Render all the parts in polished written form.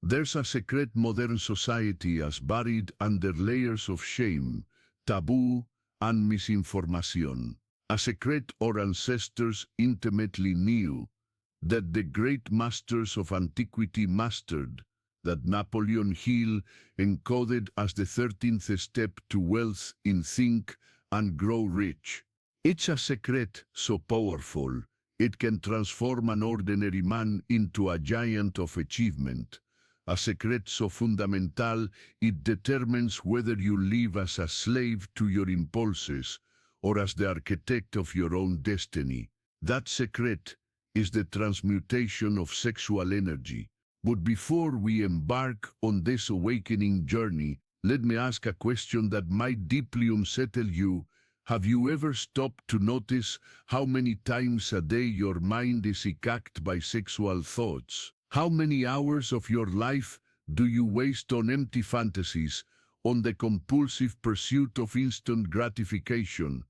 There's a secret modern society as buried under layers of shame, taboo, and misinformation. A secret our ancestors intimately knew, that the great masters of antiquity mastered, that Napoleon Hill encoded as the 13th step to wealth in Think and Grow Rich. It's a secret so powerful, it can transform an ordinary man into a giant of achievement. A secret so fundamental, it determines whether you live as a slave to your impulses or as the architect of your own destiny. That secret is the transmutation of sexual energy. But before we embark on this awakening journey, let me ask a question that might deeply unsettle you. Have you ever stopped to notice how many times a day your mind is hijacked by sexual thoughts? How many hours of your life do you waste on empty fantasies, on the compulsive pursuit of instant gratification,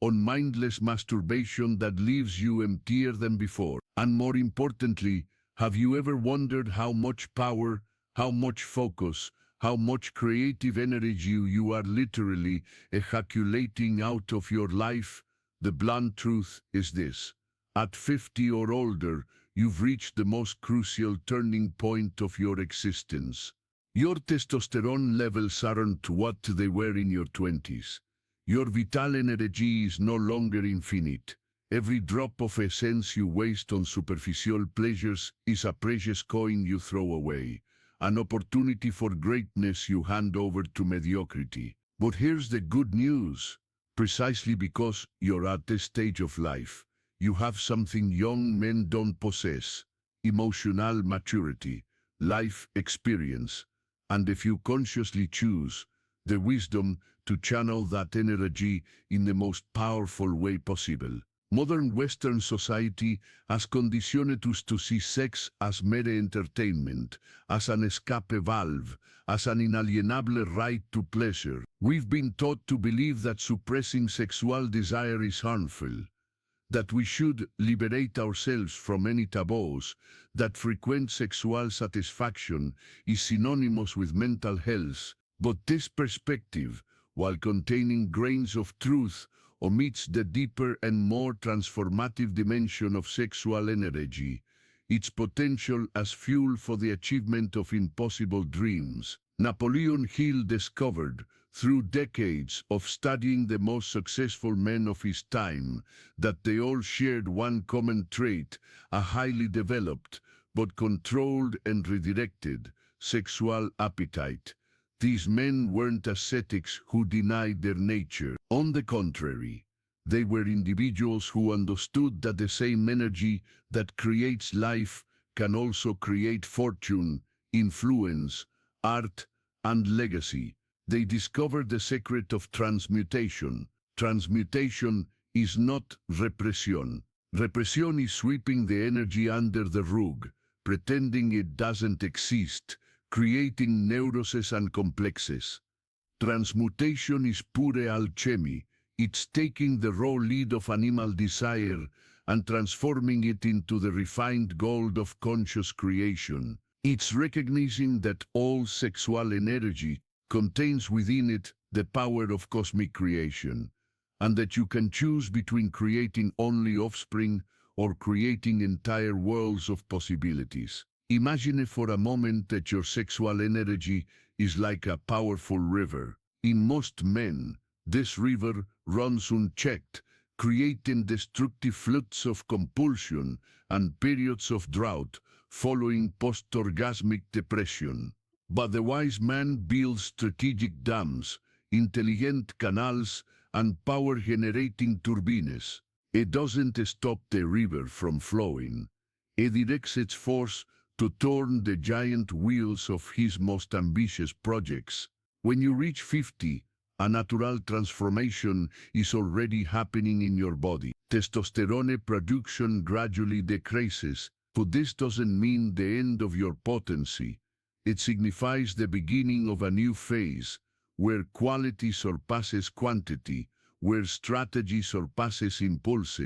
on mindless masturbation that leaves you emptier than before? And more importantly, have you ever wondered how much power, how much focus, how much creative energy you are literally ejaculating out of your life? The blunt truth is this: at 50 or older, you've reached the most crucial turning point of your existence. Your testosterone levels aren't what they were in your 20s. Your vital energy is no longer infinite. Every drop of essence you waste on superficial pleasures is a precious coin you throw away, an opportunity for greatness you hand over to mediocrity. But here's the good news. Precisely because you're at this stage of life, you have something young men don't possess: emotional maturity, life experience, and if you consciously choose, the wisdom to channel that energy in the most powerful way possible. Modern Western society has conditioned us to see sex as mere entertainment, as an escape valve, as an inalienable right to pleasure. We've been taught to believe that suppressing sexual desire is harmful, that we should liberate ourselves from any taboos, that frequent sexual satisfaction is synonymous with mental health. But this perspective, while containing grains of truth, omits the deeper and more transformative dimension of sexual energy, its potential as fuel for the achievement of impossible dreams. Napoleon Hill discovered, through decades of studying the most successful men of his time, that they all shared one common trait: a highly developed, but controlled and redirected, sexual appetite. These men weren't ascetics who denied their nature. On the contrary, they were individuals who understood that the same energy that creates life can also create fortune, influence, art, and legacy. They discovered the secret of transmutation. Transmutation is not repression. Repression is sweeping the energy under the rug, pretending it doesn't exist, creating neuroses and complexes. Transmutation is pure alchemy. It's taking the raw lead of animal desire and transforming it into the refined gold of conscious creation. It's recognizing that all sexual energy contains within it the power of cosmic creation, and that you can choose between creating only offspring or creating entire worlds of possibilities. Imagine for a moment that your sexual energy is like a powerful river. In most men, this river runs unchecked, creating destructive floods of compulsion and periods of drought following post-orgasmic depression. But the wise man builds strategic dams, intelligent canals, and power-generating turbines. It doesn't stop the river from flowing. It directs its force to turn the giant wheels of his most ambitious projects. When you reach 50, a natural transformation is already happening in your body. Testosterone production gradually decreases, but this doesn't mean the end of your potency. It signifies the beginning of a new phase, where quality surpasses quantity, where strategy surpasses impulse,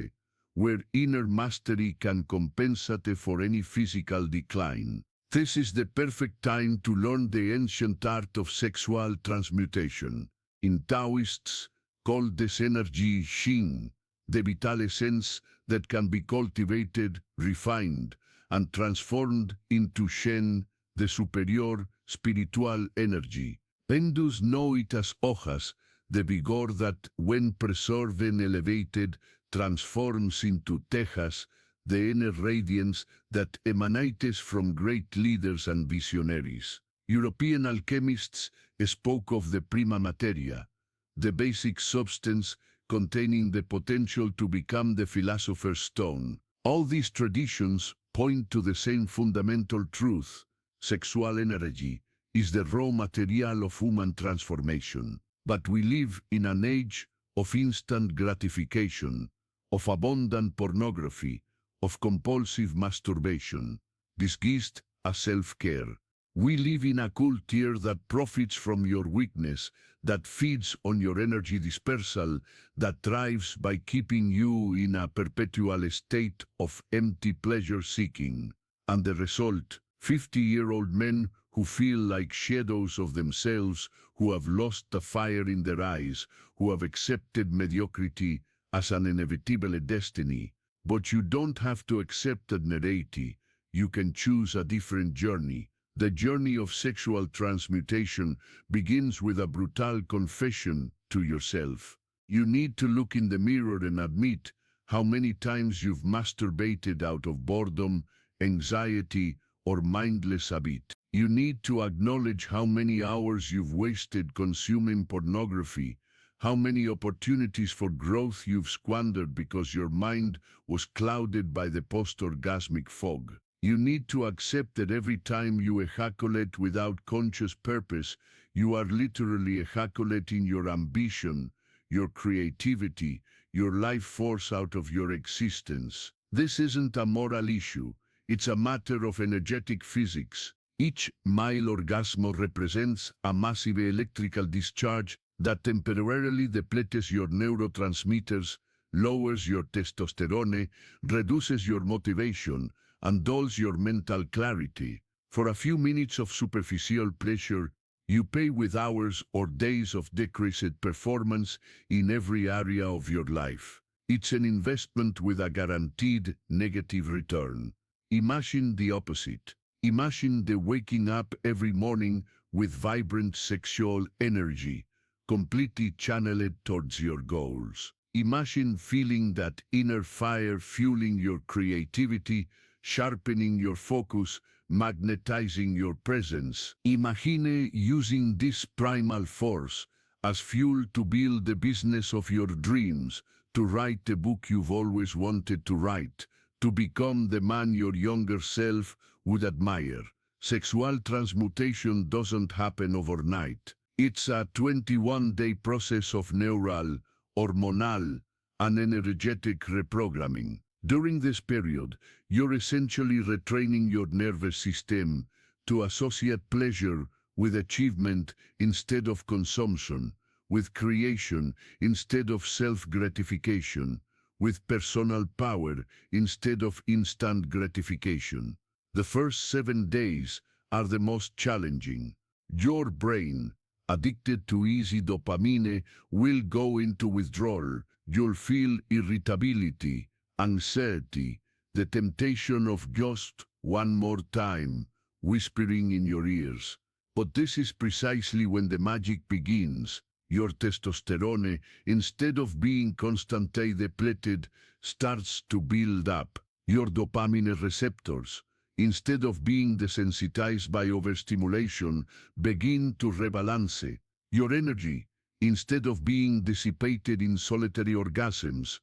where inner mastery can compensate for any physical decline. This is the perfect time to learn the ancient art of sexual transmutation. In Taoists, called this energy Xin, the vital essence that can be cultivated, refined, and transformed into Shen, the superior spiritual energy. Hindus know it as Ojas, the vigor that, when preserved and elevated, transforms into Tejas, the inner radiance that emanates from great leaders and visionaries. European alchemists spoke of the prima materia, the basic substance containing the potential to become the philosopher's stone. All these traditions point to the same fundamental truth. Sexual energy is the raw material of human transformation. But we live in an age of instant gratification, of abundant pornography, of compulsive masturbation, disguised as self-care. We live in a culture that profits from your weakness, that feeds on your energy dispersal, that thrives by keeping you in a perpetual state of empty pleasure-seeking. And the result, 50-year-old men who feel like shadows of themselves, who have lost the fire in their eyes, who have accepted mediocrity as an inevitable destiny. But you don't have to accept admiralty. You can choose a different journey. The journey of sexual transmutation begins with a brutal confession to yourself. You need to look in the mirror and admit how many times you've masturbated out of boredom, anxiety, or mindless habit. You need to acknowledge how many hours you've wasted consuming pornography, how many opportunities for growth you've squandered because your mind was clouded by the post-orgasmic fog. You need to accept that every time you ejaculate without conscious purpose, you are literally ejaculating your ambition, your creativity, your life force out of your existence. This isn't a moral issue, it's a matter of energetic physics. Each mile orgasm represents a massive electrical discharge that temporarily depletes your neurotransmitters, lowers your testosterone, reduces your motivation, and dulls your mental clarity. For a few minutes of superficial pleasure, you pay with hours or days of decreased performance in every area of your life. It's an investment with a guaranteed negative return. Imagine the opposite. Imagine the waking up every morning with vibrant sexual energy, completely channeled towards your goals. Imagine feeling that inner fire fueling your creativity, sharpening your focus, magnetizing your presence. Imagine using this primal force as fuel to build the business of your dreams, to write the book you've always wanted to write, to become the man your younger self would admire. Sexual transmutation doesn't happen overnight. It's a 21-day process of neural, hormonal, and energetic reprogramming. During this period, you're essentially retraining your nervous system to associate pleasure with achievement instead of consumption, with creation instead of self-gratification, with personal power instead of instant gratification. The first 7 days are the most challenging. Your brain, addicted to easy dopamine, will go into withdrawal. You'll feel irritability, anxiety, the temptation of just one more time, whispering in your ears. But this is precisely when the magic begins. Your testosterone, instead of being constantly depleted, starts to build up. Your dopamine receptors, instead of being desensitized by overstimulation, begin to rebalance. Your energy, instead of being dissipated in solitary orgasms,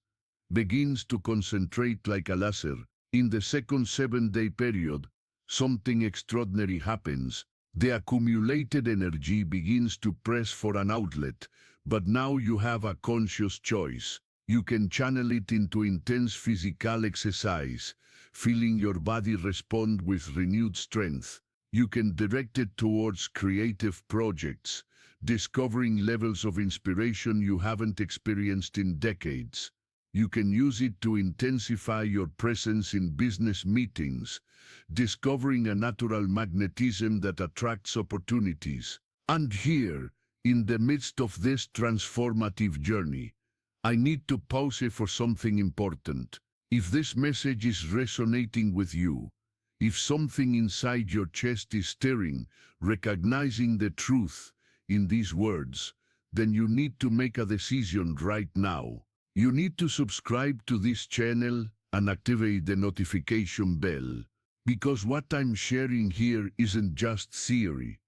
begins to concentrate like a laser. In the second 7-day period, something extraordinary happens. The accumulated energy begins to press for an outlet, but now you have a conscious choice. You can channel it into intense physical exercise, feeling your body respond with renewed strength. You can direct it towards creative projects, discovering levels of inspiration you haven't experienced in decades. You can use it to intensify your presence in business meetings, discovering a natural magnetism that attracts opportunities. And here, in the midst of this transformative journey, I need to pause it for something important. If this message is resonating with you, if something inside your chest is stirring, recognizing the truth in these words, then you need to make a decision right now. You need to subscribe to this channel and activate the notification bell, because what I'm sharing here isn't just theory.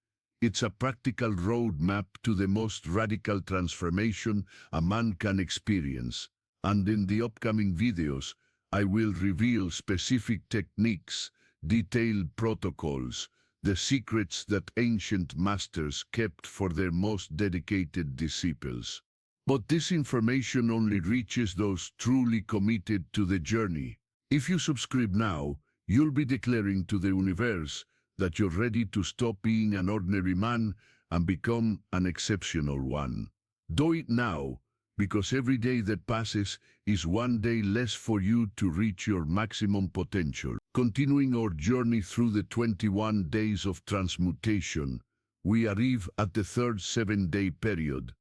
It's a practical roadmap to the most radical transformation a man can experience. And in the upcoming videos, I will reveal specific techniques, detailed protocols, the secrets that ancient masters kept for their most dedicated disciples. But this information only reaches those truly committed to the journey. If you subscribe now, you'll be declaring to the universe that you're ready to stop being an ordinary man and become an exceptional one. Do it now, because every day that passes is one day less for you to reach your maximum potential. Continuing our journey through the 21 days of transmutation, we arrive at the third 7-day period,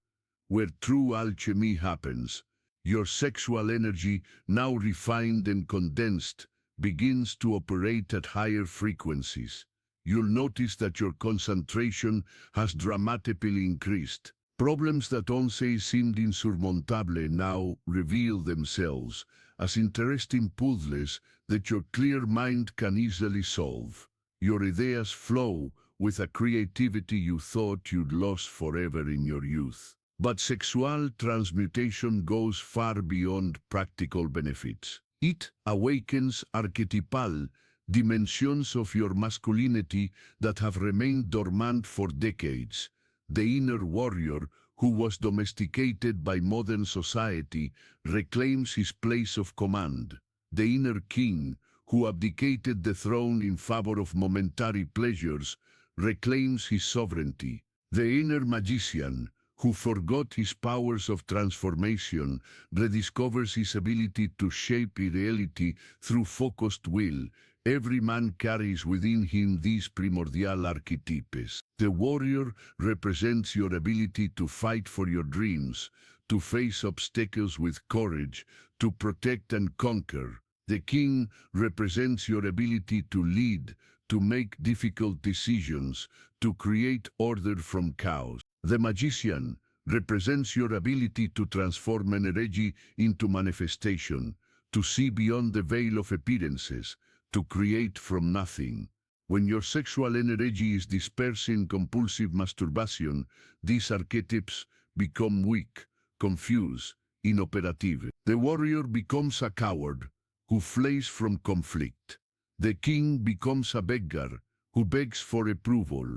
where true alchemy happens. Your sexual energy, now refined and condensed, begins to operate at higher frequencies. You'll notice that your concentration has dramatically increased. Problems that once seemed insurmountable now reveal themselves as interesting puzzles that your clear mind can easily solve. Your ideas flow with a creativity you thought you'd lost forever in your youth. But sexual transmutation goes far beyond practical benefits. It awakens archetypal dimensions of your masculinity that have remained dormant for decades. The inner warrior, who was domesticated by modern society, reclaims his place of command. The inner king, who abdicated the throne in favor of momentary pleasures, reclaims his sovereignty. The inner magician, who forgot his powers of transformation, rediscovers his ability to shape reality through focused will. Every man carries within him these primordial archetypes. The warrior represents your ability to fight for your dreams, to face obstacles with courage, to protect and conquer. The king represents your ability to lead, to make difficult decisions, to create order from chaos. The magician represents your ability to transform energy into manifestation, to see beyond the veil of appearances, to create from nothing. When your sexual energy is dispersed in compulsive masturbation, these archetypes become weak, confused, inoperative. The warrior becomes a coward who flees from conflict. The king becomes a beggar who begs for approval.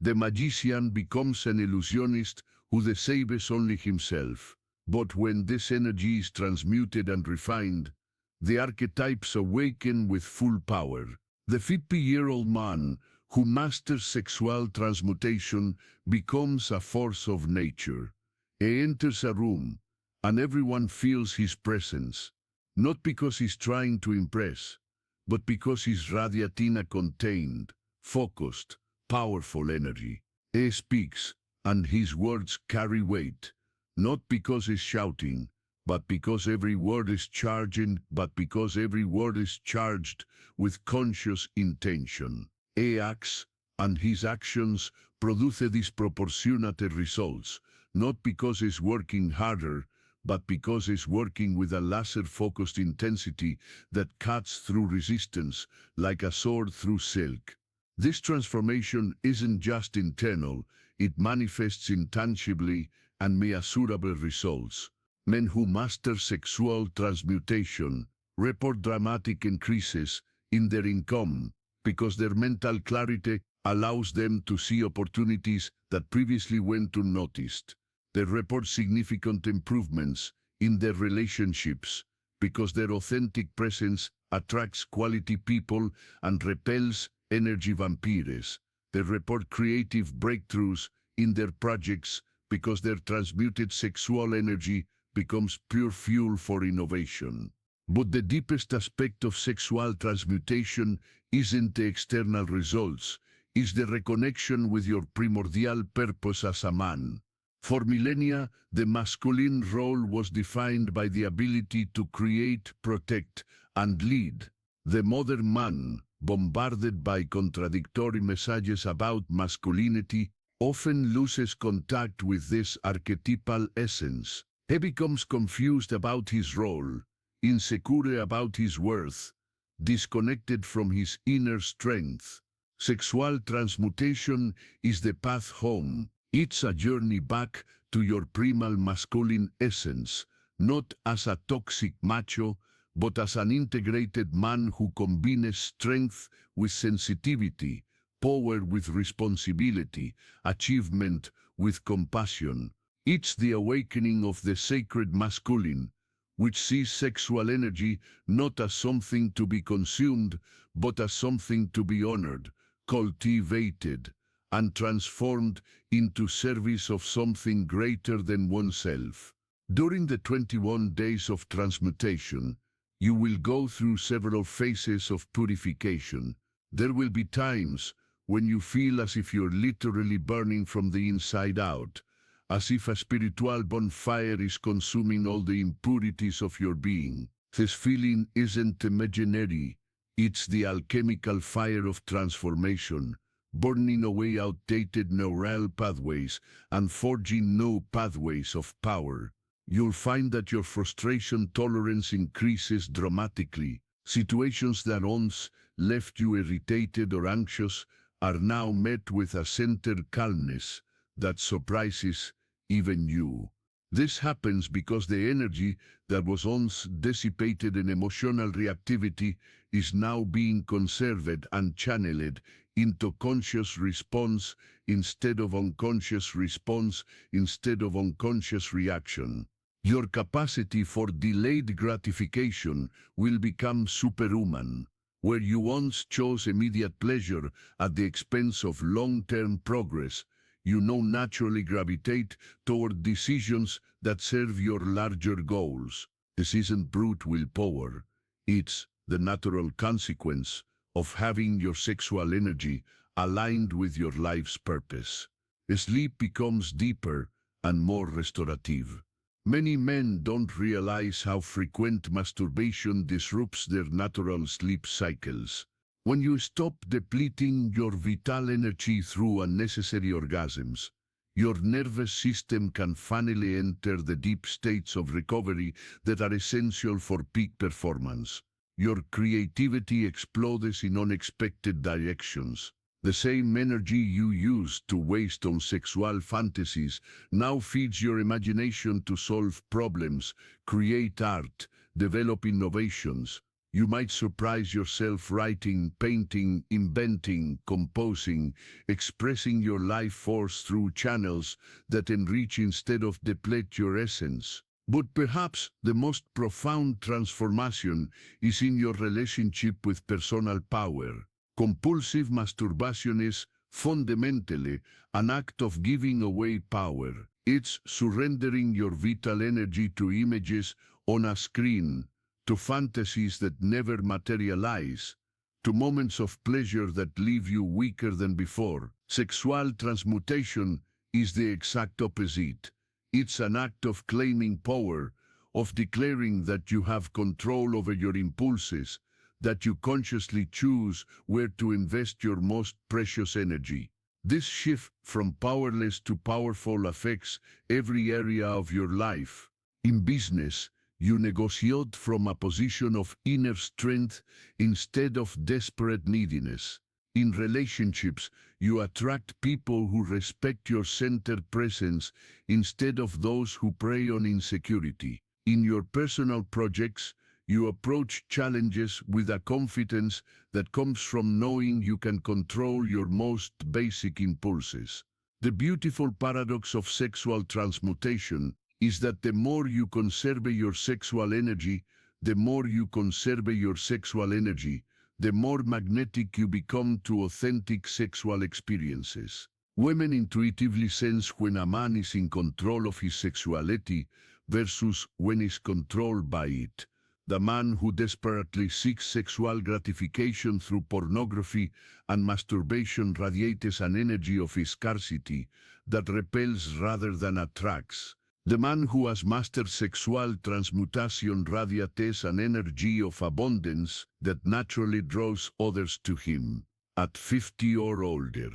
The magician becomes an illusionist who deceives only himself. But when this energy is transmuted and refined, the archetypes awaken with full power. The 50-year-old man who masters sexual transmutation becomes a force of nature. He enters a room, and everyone feels his presence, not because he's trying to impress, but because he's radiating a contained, focused, powerful energy. He speaks, and his words carry weight, not because he's shouting, but because every word is charged with conscious intention. He acts, and his actions produce disproportionate results, not because he's working harder, but because he's working with a laser-focused intensity that cuts through resistance like a sword through silk. This transformation isn't just internal, it manifests intangibly and measurable results. Men who master sexual transmutation report dramatic increases in their income because their mental clarity allows them to see opportunities that previously went unnoticed. They report significant improvements in their relationships because their authentic presence attracts quality people and repels energy vampires. They report creative breakthroughs in their projects because their transmuted sexual energy becomes pure fuel for innovation. But the deepest aspect of sexual transmutation isn't the external results, it's the reconnection with your primordial purpose as a man. For millennia, the masculine role was defined by the ability to create, protect, and lead. The modern man, bombarded by contradictory messages about masculinity, often loses contact with this archetypal essence. He becomes confused about his role, insecure about his worth, disconnected from his inner strength. Sexual transmutation is the path home. It's a journey back to your primal masculine essence, not as a toxic macho, but as an integrated man who combines strength with sensitivity, power with responsibility, achievement with compassion. It's the awakening of the sacred masculine, which sees sexual energy not as something to be consumed, but as something to be honored, cultivated, and transformed into service of something greater than oneself. During the 21 days of transmutation, you will go through several phases of purification. There will be times when you feel as if you're literally burning from the inside out, as if a spiritual bonfire is consuming all the impurities of your being. This feeling isn't imaginary, it's the alchemical fire of transformation, burning away outdated neural pathways and forging new pathways of power. You'll find that your frustration tolerance increases dramatically. Situations that once left you irritated or anxious are now met with a centered calmness that surprises even you. This happens because the energy that was once dissipated in emotional reactivity is now being conserved and channeled into conscious response instead of unconscious reaction. Your capacity for delayed gratification will become superhuman. Where you once chose immediate pleasure at the expense of long-term progress, you now naturally gravitate toward decisions that serve your larger goals. This isn't brute willpower. It's the natural consequence of having your sexual energy aligned with your life's purpose. Sleep becomes deeper and more restorative. Many men don't realize how frequent masturbation disrupts their natural sleep cycles. When you stop depleting your vital energy through unnecessary orgasms, your nervous system can finally enter the deep states of recovery that are essential for peak performance. Your creativity explodes in unexpected directions. The same energy you used to waste on sexual fantasies now feeds your imagination to solve problems, create art, develop innovations. You might surprise yourself writing, painting, inventing, composing, expressing your life force through channels that enrich instead of deplete your essence. But perhaps the most profound transformation is in your relationship with personal power. Compulsive masturbation is fundamentally an act of giving away power. It's surrendering your vital energy to images on a screen, to fantasies that never materialize, to moments of pleasure that leave you weaker than before. Sexual transmutation is the exact opposite. It's an act of claiming power, of declaring that you have control over your impulses, that you consciously choose where to invest your most precious energy. This shift from powerless to powerful affects every area of your life. In business, you negotiate from a position of inner strength instead of desperate neediness. In relationships, you attract people who respect your centered presence instead of those who prey on insecurity. In your personal projects, you approach challenges with a confidence that comes from knowing you can control your most basic impulses. The beautiful paradox of sexual transmutation is that the more you conserve your sexual energy, the more magnetic you become to authentic sexual experiences. Women intuitively sense when a man is in control of his sexuality, versus when is controlled by it. The man who desperately seeks sexual gratification through pornography and masturbation radiates an energy of scarcity that repels rather than attracts. The man who has mastered sexual transmutation radiates an energy of abundance that naturally draws others to him. At 50 or older,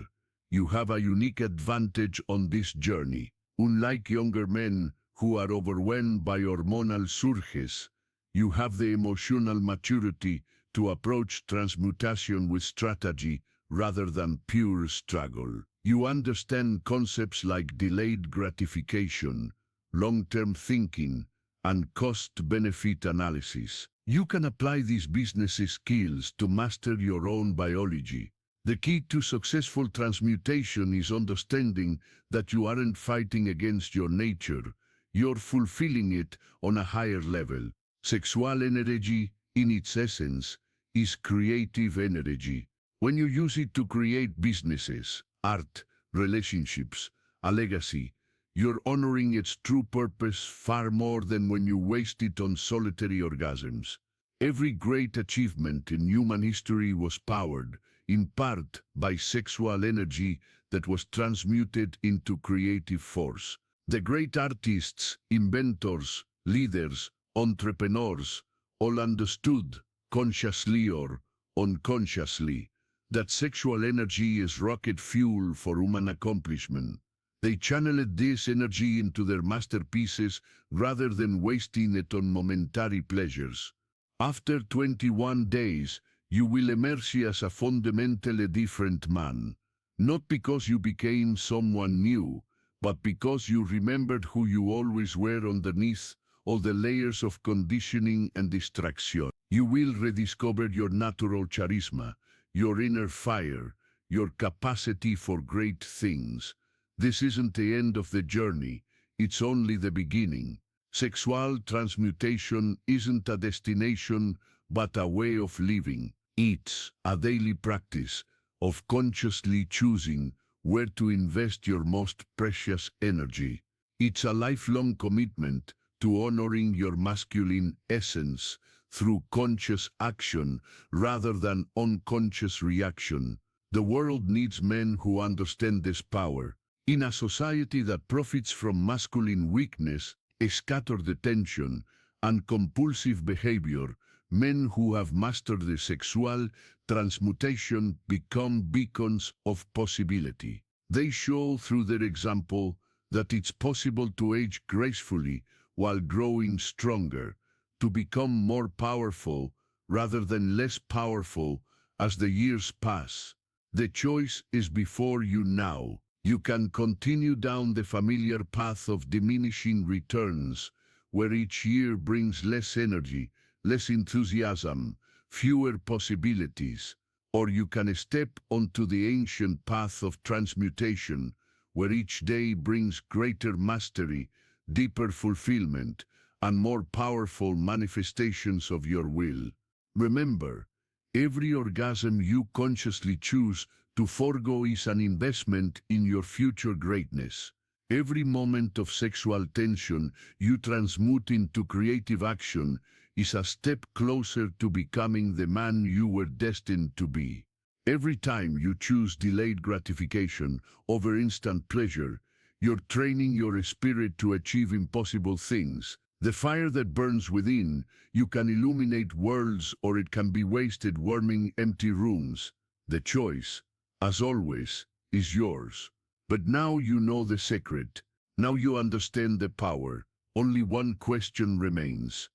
you have a unique advantage on this journey. Unlike younger men who are overwhelmed by hormonal surges, you have the emotional maturity to approach transmutation with strategy rather than pure struggle. You understand concepts like delayed gratification, long-term thinking, and cost-benefit analysis. You can apply these business skills to master your own biology. The key to successful transmutation is understanding that you aren't fighting against your nature, you're fulfilling it on a higher level. Sexual energy, in its essence, is creative energy. When you use it to create businesses, art, relationships, a legacy, you're honoring its true purpose far more than when you waste it on solitary orgasms. Every great achievement in human history was powered, in part, by sexual energy that was transmuted into creative force. The great artists, inventors, leaders, entrepreneurs, all understood, consciously or unconsciously, that sexual energy is rocket fuel for human accomplishment. They channeled this energy into their masterpieces rather than wasting it on momentary pleasures. After 21 days, you will emerge as a fundamentally different man, not because you became someone new, but because you remembered who you always were underneath all the layers of conditioning and distraction. You will rediscover your natural charisma, your inner fire, your capacity for great things. This isn't the end of the journey, it's only the beginning. Sexual transmutation isn't a destination, but a way of living. It's a daily practice of consciously choosing where to invest your most precious energy. It's a lifelong commitment to honoring your masculine essence through conscious action rather than unconscious reaction. The world needs men who understand this power. In a society that profits from masculine weakness, scattered attention, and compulsive behavior, men who have mastered the sexual transmutation become beacons of possibility. They show through their example that it's possible to age gracefully while growing stronger, to become more powerful rather than less powerful as the years pass. The choice is before you now. You can continue down the familiar path of diminishing returns, where each year brings less energy, less enthusiasm, fewer possibilities. Or you can step onto the ancient path of transmutation, where each day brings greater mastery, deeper fulfillment, and more powerful manifestations of your will. Remember, every orgasm you consciously choose to forego is an investment in your future greatness. Every moment of sexual tension you transmute into creative action is a step closer to becoming the man you were destined to be. Every time you choose delayed gratification over instant pleasure, you're training your spirit to achieve impossible things. The fire that burns within, you can illuminate worlds or it can be wasted warming empty rooms. The choice, as always, is yours. But now you know the secret. Now you understand the power. Only one question remains.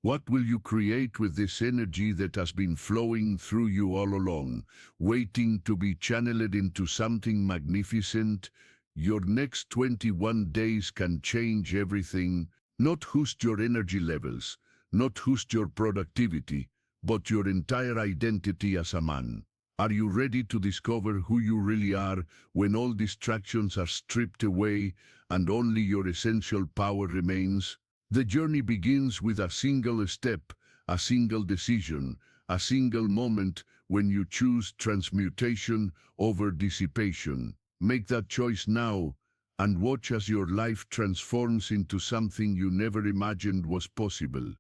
What will you create with this energy that has been flowing through you all along, waiting to be channeled into something magnificent? Your next 21 days can change everything. Not just your energy levels, not just your productivity, but your entire identity as a man. Are you ready to discover who you really are when all distractions are stripped away and only your essential power remains? The journey begins with a single step, a single decision, a single moment when you choose transmutation over dissipation. Make that choice now, and watch as your life transforms into something you never imagined was possible.